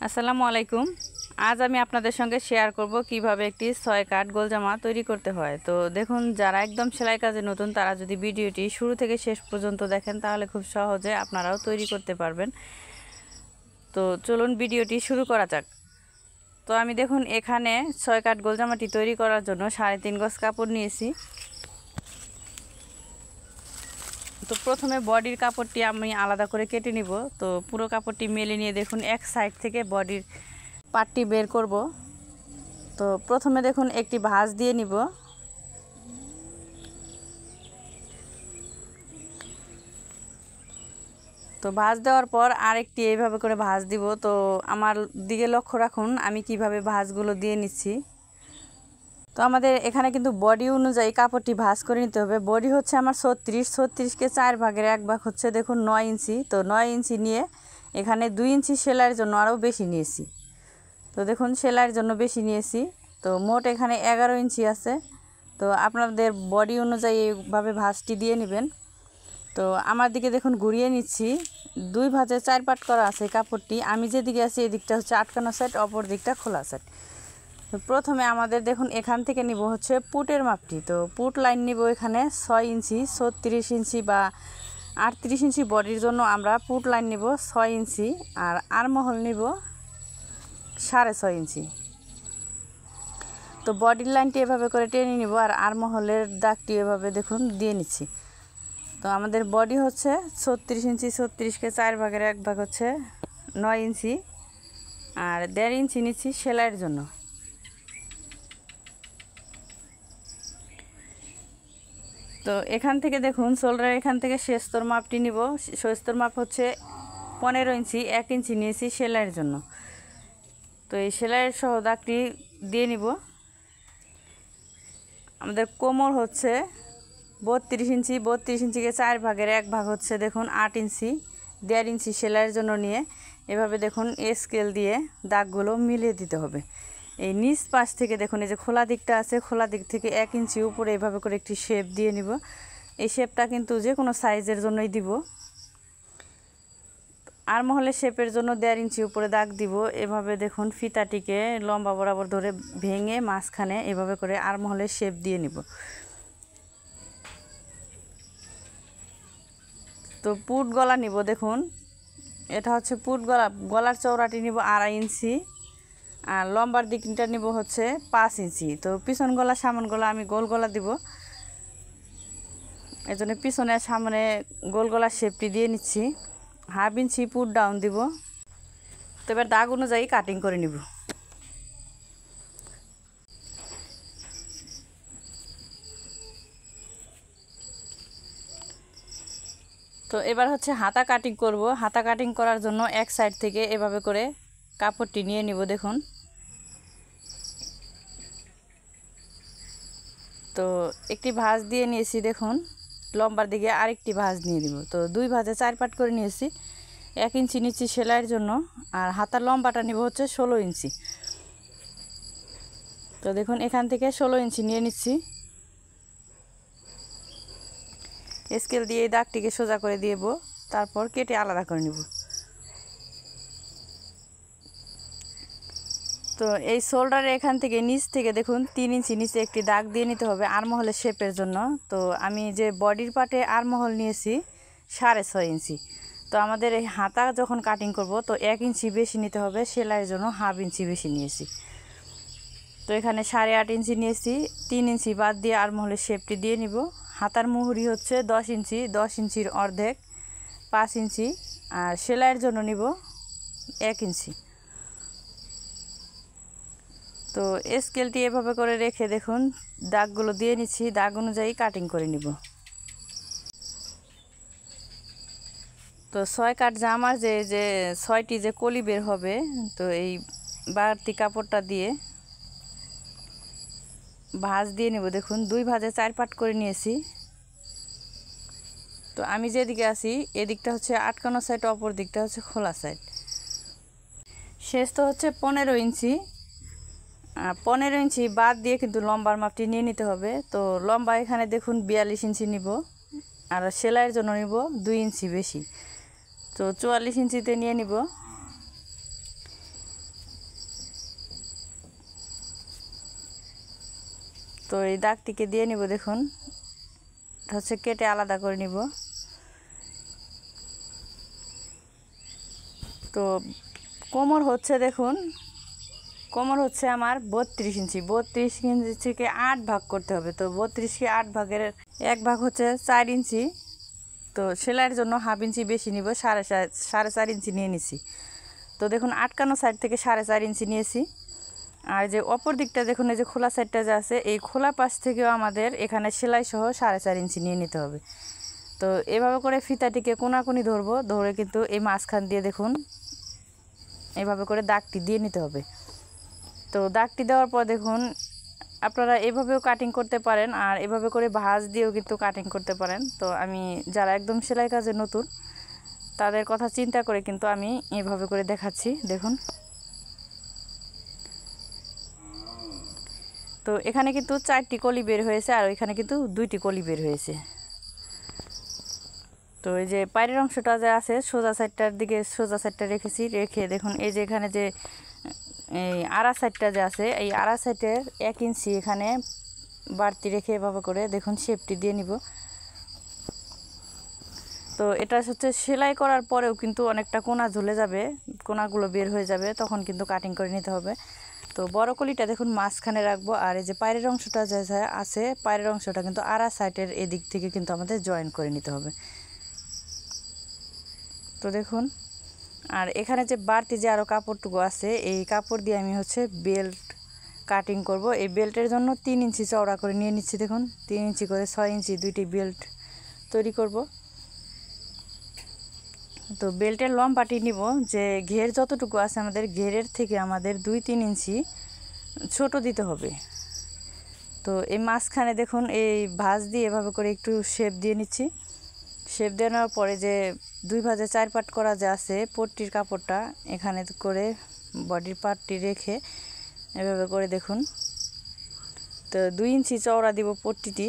আসসালামু আলাইকুম। আজ আমি আপনাদের সঙ্গে শেয়ার করব কিভাবে একটি 6 কাট গোল জামা তৈরি করতে হয়। তো দেখুন, যারা একদম সেলাই কাজে নতুন তারা যদি ভিডিওটি শুরু থেকে শেষ পর্যন্ত দেখেন তাহলে খুব সহজে আপনারাও তৈরি করতে পারবেন। তো চলুন ভিডিওটি শুরু করা যাক। তো আমি দেখুন এখানে 6 কাট গোল জামাটি তৈরি করার জন্য 3.5 গজ কাপড় নিয়েছি। তো প্রথমে বডির কাপড়টি আমি আলাদা করে কেটে নিব। তো পুরো কাপড়টি মেলে নিয়ে দেখুন এক সাইড থেকে বডির পাটটি বের করব। তো প্রথমে দেখুন একটি ভাঁজ দিয়ে নিব। তো ভাঁজ দেওয়ার পর আরেকটি এইভাবে করে ভাঁজ দিব। তো আমার দিকে লক্ষ্য রাখুন আমি কিভাবে ভাঁজগুলো দিয়ে নিচ্ছি। তো আমাদের এখানে কিন্তু বডি অনুযায়ী কাপড়টি ভাঁজ করে নিতে হবে। বডি হচ্ছে আমার 36কে 4 ভাগের 1 ভাগ হচ্ছে দেখুন 9 ইঞ্চি। তো 9 ইঞ্চি নিয়ে এখানে 2 ইঞ্চি সেলাইয়ের জন্য আরও বেশি নিয়েছি। তো দেখুন সেলাইয়ের জন্য বেশি নিয়েছি। তো মোট এখানে 11 ইঞ্চি আছে। তো আপনাদের বডি অনুযায়ী এইভাবে ভাঁজটি দিয়ে নেবেন। তো আমার দিকে দেখুন ঘুরিয়ে নিচ্ছি। 2 ভাঁজে 4 পাট করা আছে কাপড়টি। আমি যেদিকে আছি এদিকটা হচ্ছে আটকানো সাইড, অপর দিকটা খোলা সাইড। তো প্রথমে আমাদের দেখুন এখান থেকে নিব হচ্ছে পুটের মাপটি। তো পুট লাইন নিব এখানে 6 ইঞ্চি, 36 ইঞ্চি বা 38 ইঞ্চি বডির জন্য আমরা পুট লাইন নিব 6 ইঞ্চি, আর আরমহল নিব 6.5 ইঞ্চি। তো বডির লাইনটি এভাবে করে টেনে নিব আর আরমহলের দাগটি এভাবে দেখুন দিয়ে নিচ্ছি। তো আমাদের বডি হচ্ছে 36 ইঞ্চি, 36কে 4 ভাগের 1 ভাগ হচ্ছে 9 ইঞ্চি, আর 1.5 ইঞ্চি নিচ্ছি সেলাইয়ের জন্য। তো এখান থেকে দেখুন শোল্ডার এখান থেকে শেষতর মাপটি নিব। শেষতর মাপ হচ্ছে 15 ইঞ্চি, 1 ইঞ্চি নিয়েছি সেলাইয়ের জন্য। তো এই সেলাইয়ের সহ দাগটি দিয়ে নিব। আমাদের কোমর হচ্ছে 32 ইঞ্চি, 32 ইঞ্চিকে 4 ভাগের 1 ভাগ হচ্ছে দেখুন 8 ইঞ্চি, 1.5 ইঞ্চি সেলাইয়ের জন্য নিয়ে এভাবে দেখুন স্কেল দিয়ে দাগগুলো মিলিয়ে দিতে হবে। এই নিচ পাশ থেকে দেখুন এই যে খোলা দিকটা আছে, খোলা দিক থেকে 1 ইঞ্চি উপরে এভাবে করে একটি শেপ দিয়ে নিব। এই শেপটা কিন্তু যে কোনো সাইজের জন্যই দিব। আর মহলের শেপের জন্য 1.5 ইঞ্চি উপরে দাগ দিব। এভাবে দেখুন ফিতাটিকে লম্বা বরাবর ধরে ভেঙে মাঝখানে এভাবে করে আর মহলের শেপ দিয়ে নিব। তো পুট গলা নিব দেখুন, এটা হচ্ছে পুট গলা। গলার চওড়াটি নিব 2.5 ইঞ্চি, আর লম্বার দিকটা নিব হচ্ছে 5 ইঞ্চি। তো পিছন গলা সামন গলা আমি গোল গলা দিব, এই জন্য পিছনে সামনে গোল গলার শেপটি দিয়ে নিচ্ছি। 1/2 ইঞ্চি পুট ডাউন দিব। তো এবার দাগ অনুযায়ী কাটিং করে নিব। তো এবার হচ্ছে হাতা কাটিং করব। হাতা কাটিং করার জন্য এক সাইড থেকে এভাবে করে কাপড়টি নিয়ে নিব দেখুন। তো একটি ভাঁজ দিয়ে নিয়েছি দেখুন, লম্বার দিকে আরেকটি ভাঁজ নিয়ে দিব। তো 2 ভাঁজে 4 পাট করে নিয়েছি। 1 ইঞ্চি নিচ্ছি সেলাইয়ের জন্য, আর হাতার লম্বাটা নিব হচ্ছে 16 ইঞ্চি। তো দেখুন এখান থেকে 16 ইঞ্চি নিয়ে নিচ্ছি। স্কেল দিয়ে এই দাগটিকে সোজা করে দিব, তারপর কেটে আলাদা করে নিব। তো এই শোল্ডারে এখান থেকে নিচ থেকে দেখুন 3 ইঞ্চি নিচে একটি দাগ দিয়ে নিতে হবে আরমহলের শেপের জন্য। তো আমি যে বডির পার্টে আরমহল নিয়েছি 6.5 ইঞ্চি। তো আমাদের এই হাতা যখন কাটিং করব তো 1 ইঞ্চি বেশি নিতে হবে, সেলাইয়ের জন্য 1/2 ইঞ্চি বেশি নিয়েছি। তো এখানে 8.5 ইঞ্চি নিয়েছি, 3 ইঞ্চি বাদ দিয়ে আরমহলের শেপটি দিয়ে নিব। হাতার মুহুরি হচ্ছে 10 ইঞ্চি, 10 ইঞ্চির অর্ধেক 5 ইঞ্চি, আর সেলাইয়ের জন্য নিব 1 ইঞ্চি। তো স্কেলটি এভাবে করে রেখে দেখুন দাগগুলো দিয়ে নিচ্ছি, দাগ অনুযায়ী কাটিং করে নিব। তো 6 কাট জামার যে 6টি যে কলি বের হবে, তো এই বাড়তি কাপড়টা দিয়ে ভাঁজ দিয়ে নেব দেখুন। 2 ভাঁজে 4 পাট করে নিয়েছি। তো আমি যেদিকে আছি এদিকটা হচ্ছে আটকানো সাইড, অপর দিকটা হচ্ছে খোলা সাইড। শেষ তো হচ্ছে 15 ইঞ্চি। 15 ইঞ্চি বাদ দিয়ে কিন্তু লম্বার মাপটি নিয়ে নিতে হবে। তো লম্বা এখানে দেখুন 42 ইঞ্চি নিব, আর সেলাইয়ের জন্য নিব 2 ইঞ্চি বেশি। তো 44 ইঞ্চিতে নিয়ে নিব। তো এই দাগটিকে দিয়ে নিব। দেখুন হচ্ছে কেটে আলাদা করে নিব। তো কোমর হচ্ছে দেখুন, কোমর হচ্ছে আমার 32 ইঞ্চি। 32 ইঞ্চি থেকে 8 ভাগ করতে হবে। তো 32কে 8 ভাগের 1 ভাগ হচ্ছে 4 ইঞ্চি। তো সেলাইয়ের জন্য হাফ ইঞ্চি বেশি নিব, 4.5 ইঞ্চি নিয়ে নিছি। তো দেখুন আটকানো সাইড থেকে 4.5 ইঞ্চি নিয়েছি। আর যে অপর দিকটা দেখুন, এই যে খোলা সাইডটা যে আছে, এই খোলা পাশ থেকেও আমাদের এখানে সেলাই সহ 4.5 ইঞ্চি নিয়ে নিতে হবে। তো এভাবে করে ফিতাটিকে কোনাকুনি ধরবো, ধরে কিন্তু এই মাঝখান দিয়ে দেখুন এভাবে করে দাগটি দিয়ে নিতে হবে। তো দাগটি দেওয়ার পর দেখুন আপনারা এভাবেও কাটিং করতে পারেন, আর এভাবে করে ভাঁজ দিয়েও কিন্তু কাটিং করতে পারেন। তো আমি যারা একদম সেলাই কাজে নতুন তাদের কথা চিন্তা করে কিন্তু আমি এভাবে করে দেখাচ্ছি। দেখুন তো এখানে কিন্তু 4টি কলি বের হয়েছে, আর এখানে কিন্তু 2টি কলি বের হয়েছে। তো এই যে পায়ের অংশটা যে আছে সোজা সাইডটার দিকে সোজা সাইডটা রেখেছি, রেখে দেখুন এই যে এখানে যে এই আড়া সাইডটা যে আছে, এই আড়া সাইডের 1 ইঞ্চি এখানে বাড়তি রেখে এভাবে করে দেখুন শেপটি দিয়ে নিব। তো এটা হচ্ছে সেলাই করার পরেও কিন্তু অনেকটা কোনা ঝুলে যাবে, কোনাগুলো বের হয়ে যাবে, তখন কিন্তু কাটিং করে নিতে হবে। তো বড় কলিটা দেখুন মাঝখানে রাখবো, আর এই যে পায়ের অংশটা যে আছে পায়ের অংশটা কিন্তু আড়া সাইডের এদিক থেকে কিন্তু আমাদের জয়েন করে নিতে হবে। তো দেখুন আর এখানে যে বাড়তি যে আরও কাপড়টুকু আছে, এই কাপড় দিয়ে আমি হচ্ছে বেল্ট কাটিং করব। এই বেল্টের জন্য 3 ইঞ্চি চওড়া করে নিয়ে নিচ্ছি। দেখুন 3 ইঞ্চি করে 6 ইঞ্চি 2টি বেল্ট তৈরি করব। তো বেল্টের লম্বাটি নিব, যে ঘের যতটুকু আছে আমাদের ঘেরের থেকে আমাদের 2-3 ইঞ্চি ছোট দিতে হবে। তো এই মাঝখানে দেখুন এই ভাঁজ দিয়ে এভাবে করে একটু শেপ দিয়ে নিচ্ছি। শেপ দেওয়ার পরে যে 2 ভাঁজে 4 পাট করা যে আছে পট্টির কাপড়টা এখানে করে বডির পার্টটি রেখে এভাবে করে দেখুন। তো 2 ইঞ্চি চওড়া দিব পট্টিটি।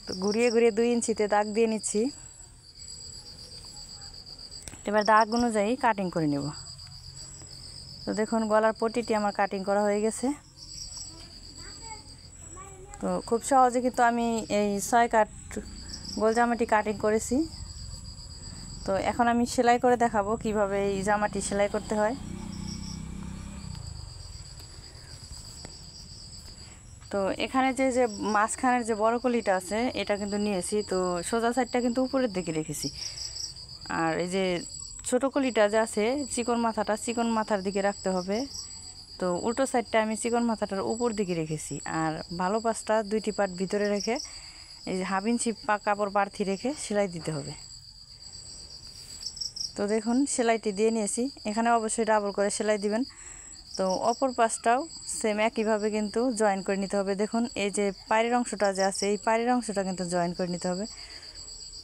তো ঘুরিয়ে ঘুরিয়ে 2 ইঞ্চিতে দাগ দিয়ে নিচ্ছি। এবার দাগ অনুযায়ী কাটিং করে নেব। তো দেখুন গলার পট্টিটি আমার কাটিং করা হয়ে গেছে। তো খুব সহজে কিন্তু আমি এই 6 কাট গোল জামাটি কাটিং করেছি। তো এখন আমি সেলাই করে দেখাবো কিভাবে এই জামাটি সেলাই করতে হয়। তো এখানে যে যে মাঝখানের যে বড় কলিটা আছে এটা কিন্তু নিয়েছি। তো সোজা সাইডটা কিন্তু উপরের দিকে রেখেছি, আর এই যে ছোট কলিটা যে আছে চিকন মাথাটা চিকন মাথার দিকে রাখতে হবে। তো উল্টো সাইডটা আমি চিকন মাথাটার উপর দিকে রেখেছি, আর ভালো পাশটা 2টি পার্ট ভিতরে রেখে এই যে হাফ ইঞ্চি কাপড় বাড়তি রেখে সেলাই দিতে হবে। তো দেখুন সেলাইটি দিয়ে নিয়েছি। এখানে অবশ্যই ডাবল করে সেলাই দিবেন। তো অপর পাশটাও সেম একইভাবে কিন্তু জয়েন করে নিতে হবে। দেখুন এই যে পায়ের অংশটা যে আছে এই পায়ের অংশটা কিন্তু জয়েন করে নিতে হবে।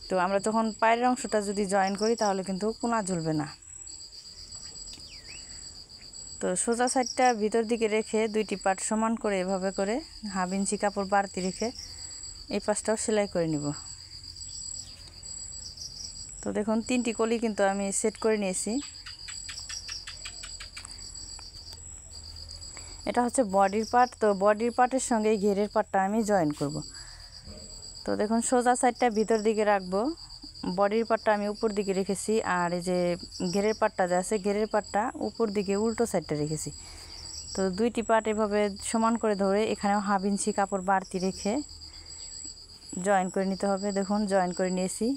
তো আমরা যখন পায়ের অংশটা যদি জয়েন করি তাহলে কিন্তু কোনা ঝুলবে না। তো সোজা সাইডটা ভিতর দিকে রেখে 2টি পার্ট সমান করে এভাবে করে হাফ ইঞ্চি কাপড় বাড়তি রেখে এই পাশটাও সেলাই করে নিব। তো দেখুন 3টি কলি কিন্তু আমি সেট করে নিয়েছি। এটা হচ্ছে বডির পার্ট। তো বডির পার্টের সঙ্গে ঘেরের পার্টটা আমি জয়েন করব। তো দেখুন সোজা সাইডটা ভিতর দিকে রাখবো, বডির পার্টটা আমি উপর দিকে রেখেছি, আর এই যে ঘেরের পার্টটা যে আছে ঘেরের পার্টটা উপর দিকে উল্টো সাইডটা রেখেছি। তো 2টি পার্ট এভাবে সমান করে ধরে এখানেও হাফ ইঞ্চি কাপড় বাড়তি রেখে জয়েন করে নিতে হবে। দেখুন জয়েন করে নিয়েছি।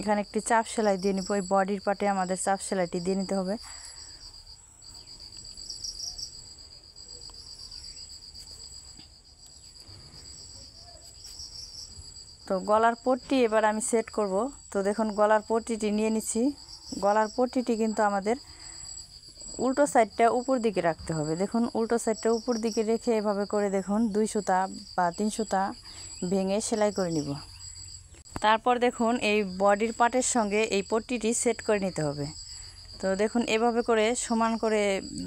এখানে একটি চাপ সেলাই দিয়ে নিব। এই বডির পার্টে আমাদের চাপ সেলাইটি দিয়ে নিতে হবে। তো গলার পট্টি এবার আমি সেট করব। তো দেখুন গলার পট্টিটি নিয়ে নিচ্ছি। গলার পট্টিটি কিন্তু আমাদের উল্টো সাইডটা উপর দিকে রাখতে হবে। দেখুন উল্টো সাইডটা উপর দিকে রেখে এভাবে করে দেখুন 2 সুতা বা 3 সুতা ভেঙে সেলাই করে নিব। তারপর দেখুন এই বডির পার্টের সঙ্গে এই পট্টিটি সেট করে নিতে হবে। তো দেখুন এভাবে করে সমান করে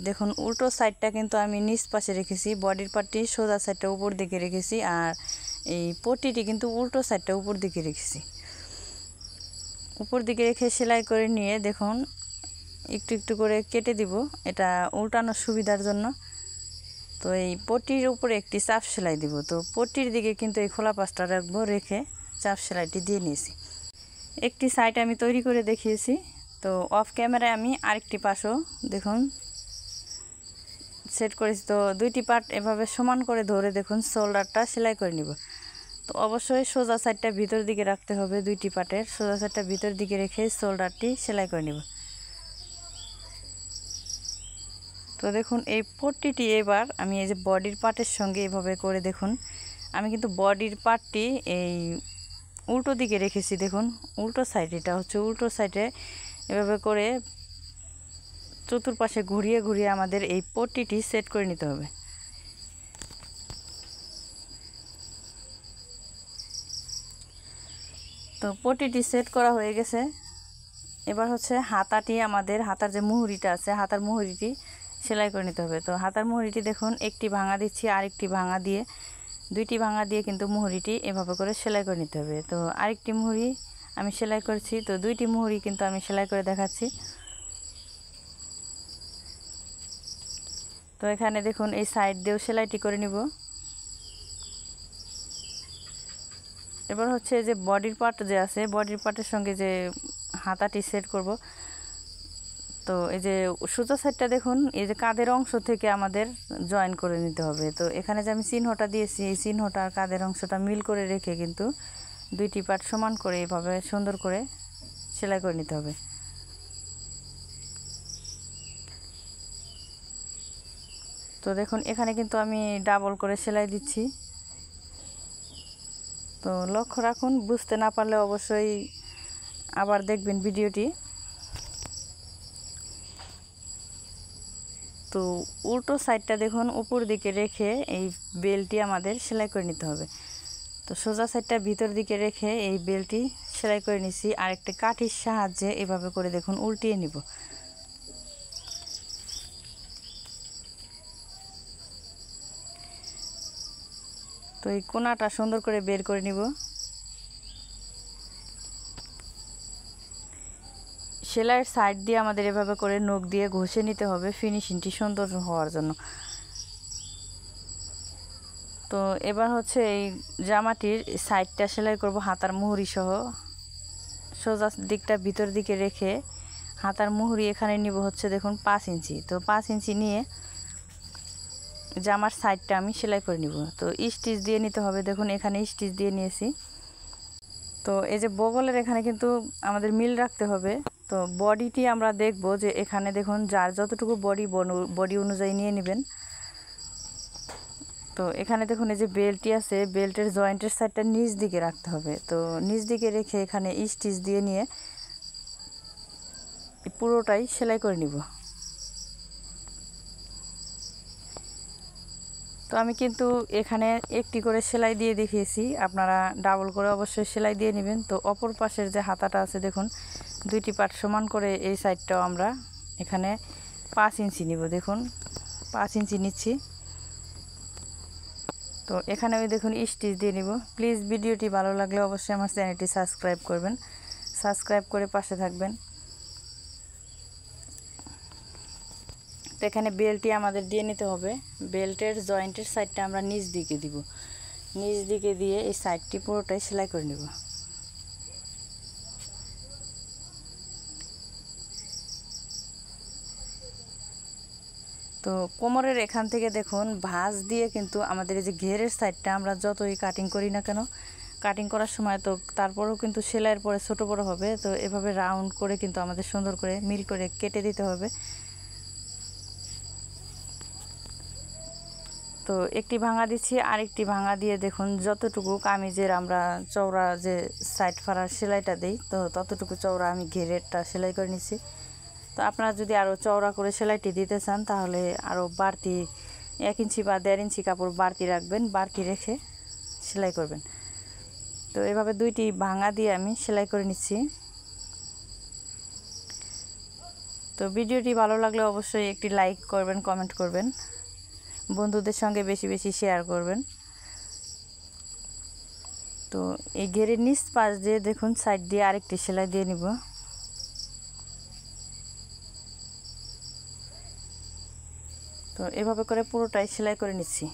দেখুন উল্টো সাইডটা কিন্তু আমি নিচ পাশে রেখেছি, বডির পার্টটি সোজা সাইডটা উপর দিকে রেখেছি, আর এই পট্টিটি কিন্তু উল্টো সাইডটা উপর দিকে রেখেছি। উপর দিকে রেখে সেলাই করে নিয়ে দেখুন একটু একটু করে কেটে দিব, এটা উল্টানোর সুবিধার জন্য। তো এই পট্টির উপরে একটি চাপ সেলাই দিব। তো পট্টির দিকে কিন্তু এই খোলা পাশটা রাখবো, রেখে চাপ সেলাইটি দিয়ে নিয়েছি। একটি সাইড আমি তৈরি করে দেখিয়েছি। তো অফ ক্যামেরায় আমি আরেকটি পাশও দেখুন সেট করেছি। তো দুইটি পার্ট এভাবে সমান করে ধরে দেখুন শোল্ডারটা সেলাই করে নিব। তো অবশ্যই সোজা সাইডটা ভিতর দিকে রাখতে হবে, দুইটি পার্টের সোজা সাইডটা ভিতর দিকে রেখে শোল্ডারটি সেলাই করে নিব। তো দেখুন এই পট্টিটি এবার আমি এই যে বডির পার্টের সঙ্গে এভাবে করে দেখুন, আমি কিন্তু বডির পার্টটি এই উল্টো দিকে রেখেছি। দেখুন উল্টো সাইড, এটা হচ্ছে উল্টো সাইডে এভাবে করে চতুর্পাশে ঘুরিয়ে ঘুরিয়ে আমাদের এই পট্টিটি সেট করে নিতে হবে। তো পট্টিটি সেট করা হয়ে গেছে। এবার হচ্ছে হাতাটি, আমাদের হাতার যে মুহুরিটা আছে, হাতার মুহুরিটি সেলাই করে নিতে হবে। তো হাতার মুহুরিটি দেখুন একটি ভাঙা দিচ্ছি, আরেকটি ভাঙা দিয়ে, দুইটি ভাঙা দিয়ে কিন্তু মুহুরিটি এভাবে করে সেলাই করে নিতে হবে। তো আরেকটি মুহুরি আমি সেলাই করছি। তো দুইটি মুহুরি কিন্তু আমি সেলাই করে দেখাচ্ছি। তো এখানে দেখুন এই সাইড দিয়েও সেলাইটি করে নিব। এবার হচ্ছে যে বডির পার্ট যে আছে, বডির পার্টের সঙ্গে যে হাতাটি সেট করব। তো এই যে সোজা সাইডটা দেখুন এই যে কাঁধের অংশ থেকে আমাদের জয়েন করে নিতে হবে। তো এখানে যে আমি চিহ্নটা দিয়েছি, এই চিহ্নটা আর কাঁধের অংশটা মিল করে রেখে কিন্তু দুইটি পার্ট সমান করে এভাবে সুন্দর করে সেলাই করে নিতে হবে। তো দেখুন এখানে কিন্তু আমি ডাবল করে সেলাই দিচ্ছি। তো লক্ষ্য রাখুন, বুঝতে না পারলে অবশ্যই আবার দেখবেন ভিডিওটি। তো উল্টো সাইডটা দেখুন উপর দিকে রেখে এই বেলটি আমাদের সেলাই করে নিতে হবে। তো সোজা সাইডটা ভিতর দিকে রেখে এই বেলটি সেলাই করে নিছি। আর একটা কাঠির সাহায্যে এভাবে করে দেখুন উল্টিয়ে নিব। তো এই কোণাটা সুন্দর করে বের করে নিব। সেলাইয়ের সাইড দিয়ে আমাদের এভাবে করে নখ দিয়ে ঘষে নিতে হবে ফিনিশিংটি সুন্দর হওয়ার জন্য। তো এবার হচ্ছে এই জামাটির সাইডটা সেলাই করব হাতার মুহুরি সহ। সোজা দিকটা ভিতর দিকে রেখে হাতার মুহুরি এখানে নিব হচ্ছে দেখুন 5 ইঞ্চি। তো 5 ইঞ্চি নিয়ে জামার সাইডটা আমি সেলাই করে নিব। তো স্টিচ দিয়ে নিতে হবে। দেখুন এখানে স্টিচ দিয়ে নিয়েছি। তো এই যে বগলের এখানে কিন্তু আমাদের মিল রাখতে হবে। তো বডিটি আমরা দেখব যে এখানে দেখুন যার যতটুকু বডি অনুযায়ী নিয়ে নেবেন। তো এখানে দেখুন এই যে বেল্টটি আছে, বেল্টের জয়েন্টের সাইডটা নিচ দিকে রাখতে হবে। তো নিচ দিকে রেখে এখানে স্টিচ দিয়ে নিয়ে পুরোটাই সেলাই করে নিব। তো আমি কিন্তু এখানে একটি করে সেলাই দিয়ে দেখিয়েছি, আপনারা ডাবল করে অবশ্যই সেলাই দিয়ে নেবেন। তো অপর পাশের যে হাতাটা আছে দেখুন দুইটি পার্ট সমান করে এই সাইডটাও আমরা এখানে 5 ইঞ্চি নিব। দেখুন 5 ইঞ্চি নিচ্ছি। তো এখানে ওই দেখুন স্টিচ দিয়ে নিব। প্লিজ ভিডিওটি ভালো লাগলে অবশ্যই আমার চ্যানেলটি সাবস্ক্রাইব করবেন, সাবস্ক্রাইব করে পাশে থাকবেন। তো এখানে বেল্টটি আমাদের দিয়ে নিতে হবে। বেল্টের জয়েন্টের সাইডটা আমরা নিচ দিকে দিব, নিচ দিকে দিয়ে এই সাইডটি পুরোটাই সেলাই করে নেব। তো কোমরের এখান থেকে দেখুন ভাঁজ দিয়ে কিন্তু আমাদের এই যে ঘেরের সাইডটা আমরা যতই কাটিং করি না কেন, কাটিং করার সময় তো তারপরেও কিন্তু সেলাইয়ের পরে ছোট বড় হবে। তো এভাবে রাউন্ড করে কিন্তু আমাদের সুন্দর করে মিল করে কেটে দিতে হবে। তো একটি ভাঙা দিচ্ছি, আরেকটি ভাঙা দিয়ে দেখুন যতটুকু কামিজের আমরা চওড়া যে সাইড ফাড়ার সেলাইটা দেই, তো ততটুকু চওড়া আমি ঘেরেরটা সেলাই করে নিচ্ছি। তো আপনারা যদি আরও চওড়া করে সেলাইটি দিতে চান তাহলে আরও বাড়তি 1 ইঞ্চি বা 1.5 ইঞ্চি কাপড় বাড়তি রাখবেন, বাড়তি রেখে সেলাই করবেন। তো এভাবে দুইটি ভাঙা দিয়ে আমি সেলাই করে নিচ্ছি। তো ভিডিওটি ভালো লাগলে অবশ্যই একটি লাইক করবেন, কমেন্ট করবেন, বন্ধুদের সঙ্গে বেশি বেশি শেয়ার করবেন। তো এই ঘেরের নিচ পাশ দিয়ে দেখুন সাইড দিয়ে আরেকটি সেলাই দিয়ে নিব। তো তো এভাবে করে পুরোটাই সেলাই করে নিচ্ছি।